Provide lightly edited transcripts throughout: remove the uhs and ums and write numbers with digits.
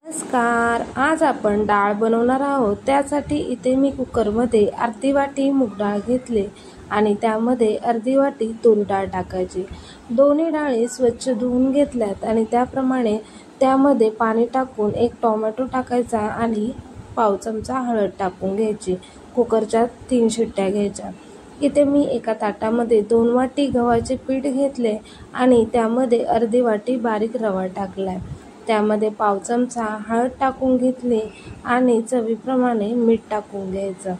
नमस्कार, आज आपण डाळ बनवणार आहोत। त्यासाठी इथे मी कुकरमध्ये अर्धी वाटी मूग डाळ घेतले आणि त्यामध्ये अर्धी वाटी तूर डाळ टाकायची। दोन्ही डाळी स्वच्छ धुवून घेतल्यात आणि त्याप्रमाणे त्यामध्ये पाणी टाकून एक टोमॅटो टाकायचा आणि पाव चमचा हळद टाकून घ्यायची। कुकरच्या 3 शिट्ट्या घ्यायच्या। इथे मी एका ताटामध्ये 2 वाटी गव्हाचे पीठ घेतले आणि त्यामध्ये अर्धी वाटी बारीक रवा टाकलाय। त्यामध्ये पाव चमचा हळद टाकून घेतली आणि चवीप्रमाणे मीठ टाकून घ्यायचं।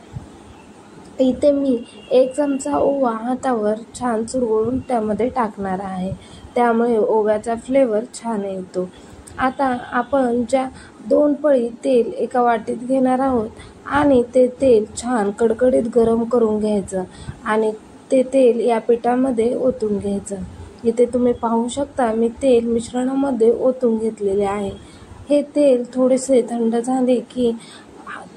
इथे मी 1 चमचा ओवा हातावर छान चुरगळून त्यामध्ये टाकणार आहे, त्यामुळे ओव्याचा फ्लेवर छान येतो। आता आपण ज्या 2 पळी तेल एका वाटीत घेणार आहोत आणि ते तेल छान कडकडीत गरम करून घ्यायचं आणि ते तेल या पिठामध्ये ओतून घ्यायचं। इथे तुम्ही पाहू शकता मी तेल मिश्रणामध्ये ओतून घेतलेले आहे। हे तेल थोडेसे थंड झाले की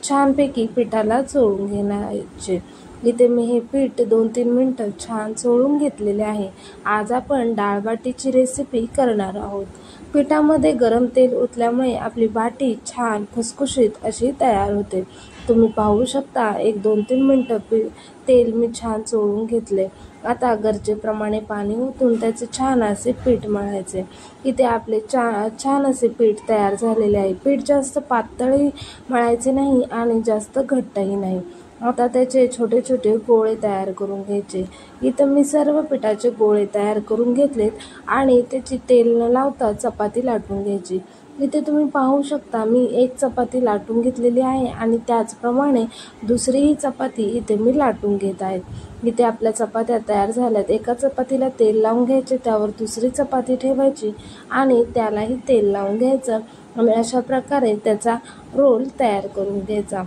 छानपैकी पिठाला चोळून घ्यायचे। इथे मी हे पीठ 2-3 मिनिटं छान चोळून घेतलेले आहे। आज आपण डाळ बाटीची रेसिपी करणार आहोत। पिठामध्ये गरम तेल ओतल्यामुळे आपली बाटी छान खुसखुशीत अशी तयार होते। तुम्ही पाहू शकता 1-2-3 मिनिटं तेल मी छान चोळून घेतले। आता गरजेप्रमाणे पाणी ओतून त्याचे छान असे पीठ मळायचे। इथे आपले छान असे पीठ तयार झालेले आहे। पीठ जास्त पातळही मळायचे नाही आणि जास्त घट्टही नाही। आता त्याचे छोटे छोटे गोळे तयार करून घ्यायचे। इथं मी सर्व पिठाचे गोळे तयार करून घेतलेत आणि त्याची तेल न लावता चपाती लाटून घ्यायची। इथे तुम्ही पाहू शकता मी 1 चपाती लाटून घेतलेली आहे आणि त्याचप्रमाणे दुसरीही चपाती इथे मी लाटून घेत आहे। इथे आपल्या चपात्या तयार झाल्यात। एका चपातीला तेल लावून घ्यायचे, त्यावर दुसरी चपाती ठेवायची आणि त्यालाही तेल लावून घ्यायचं आणि अशा प्रकारे त्याचा रोल तयार करून घ्यायचा।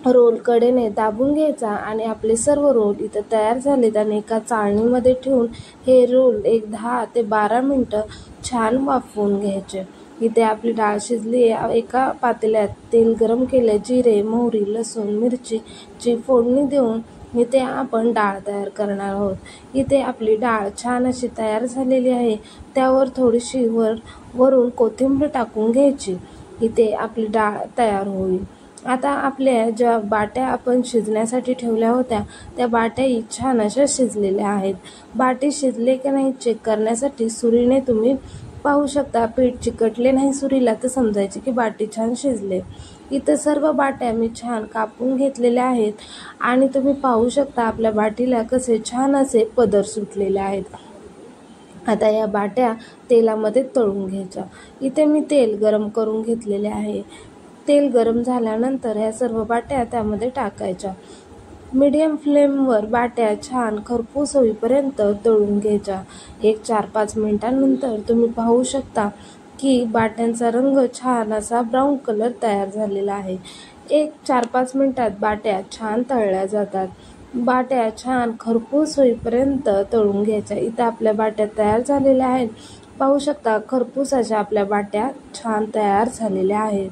रोल कडेने दाबून घ्यायचा आणि आपले सर्व रोल इथं तयार झालेत आणि एका चाळणीमध्ये ठेवून हे रोल एक 10 ते 12 मिनिटं छान वाफवून घ्यायचे। इथे आपली डाळ शिजली आहे। एका पातेल्यात तेल गरम केले, जिरे, मोहरी, लसूण, मिरचीची फोडणी देऊन इथे आपण डाळ तयार करणार आहोत। इथे आपली डाळ छान अशी तयार झालेली आहे। त्यावर थोडीशी वरून कोथिंबीर टाकून घ्यायची। इथे आपली डाळ तयार होईल। आता आपल्या ज्या बाट्या आपण शिजण्यासाठी ठेवल्या होत्या त्या बाट्याही छान अशा शिजलेल्या आहेत। बाटी शिजले की नाही चेक करण्यासाठी सुरीने तुम्ही पाहू शकता। पीठ चिकटले नाही सुरीला तर समजायचे की बाटी छान शिजले। इथे सर्व बाट्या मी छान कापून घेतलेल्या आहेत आणि तुम्ही पाहू शकता आपल्या बाटीला कसे छान असे पदर सुटलेले आहेत। आता या बाट्या तेलामध्ये तळून घ्यायच्या। इथे मी तेल गरम करून घेतलेले आहे। तेल गरम झाल्यानंतर ह्या सर्व बाट्या त्यामध्ये टाकायच्या। मीडियम फ्लेमवर बाट्या छान खरपूस होईपर्यंत तळून घ्यायच्या। 1-4-5 मिनिटांनंतर तुम्ही पाहू शकता की बाट्यांचा रंग छान असा ब्राऊन कलर तयार झालेला आहे। 1-4-5 मिनिटात बाट्या छान तळल्या जातात। बाट्या छान खरपूस होईपर्यंत तळून घ्यायच्या। इथं आपल्या बाट्या तयार झालेल्या आहेत। पाहू शकता खरपूस अशा आपल्या बाट्या छान तयार झालेल्या आहेत।